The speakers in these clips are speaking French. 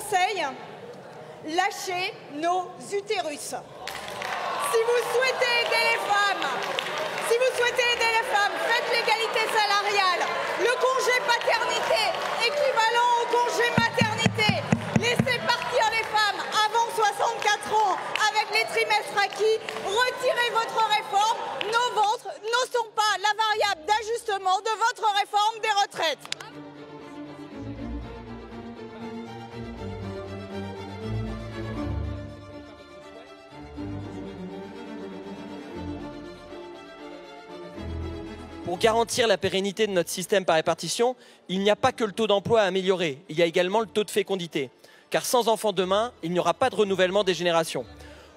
conseille, lâchez nos utérus. Si vous souhaitez aider les femmes, faites l'égalité salariale, le congé paternité équivalent au congé maternité. Laissez partir les femmes avant 64 ans avec les trimestres acquis. Retirez votre réforme. Nos ventres ne sont pas la variable d'ajustement de votre réforme des retraites. Pour garantir la pérennité de notre système par répartition, il n'y a pas que le taux d'emploi à améliorer, il y a également le taux de fécondité. Car sans enfants demain, il n'y aura pas de renouvellement des générations.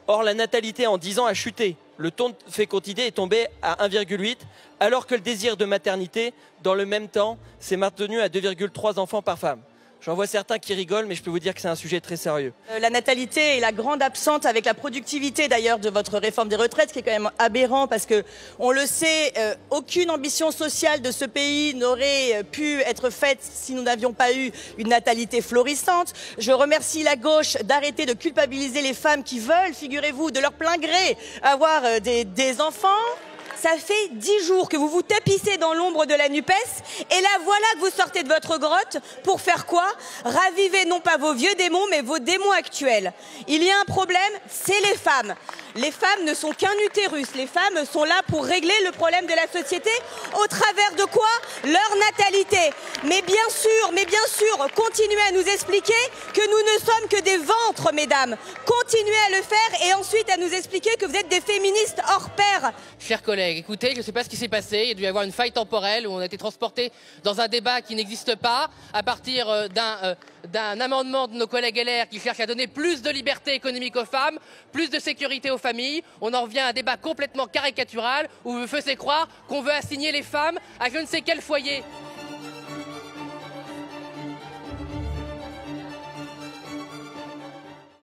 Or, la natalité en 10 ans a chuté. Le taux de fécondité est tombé à 1,8, alors que le désir de maternité, dans le même temps, s'est maintenu à 2,3 enfants par femme. J'en vois certains qui rigolent, mais je peux vous dire que c'est un sujet très sérieux. La natalité est la grande absente avec la productivité d'ailleurs de votre réforme des retraites, ce qui est quand même aberrant parce que, on le sait, aucune ambition sociale de ce pays n'aurait pu être faite si nous n'avions pas eu une natalité florissante. Je remercie la gauche d'arrêter de culpabiliser les femmes qui veulent, figurez-vous, de leur plein gré, avoir des enfants. Ça fait 10 jours que vous vous tapissez dans l'ombre de la NUPES et là voilà que vous sortez de votre grotte pour faire quoi? Raviver non pas vos vieux démons mais vos démons actuels. Il y a un problème, c'est les femmes. Les femmes ne sont qu'un utérus, les femmes sont là pour régler le problème de la société au travers de quoi? Leur natalité. Mais bien sûr, continuez à nous expliquer que nous ne sommes que des ventres, mesdames. Continuez à le faire et ensuite à nous expliquer que vous êtes des féministes hors pair. Chers collègues, écoutez, je ne sais pas ce qui s'est passé, il a dû y avoir une faille temporelle où on a été transporté dans un débat qui n'existe pas à partir d'un amendement de nos collègues LR qui cherche à donner plus de liberté économique aux femmes, plus de sécurité aux familles. On en revient à un débat complètement caricatural où vous faisiez croire qu'on veut assigner les femmes à je ne sais quel foyer.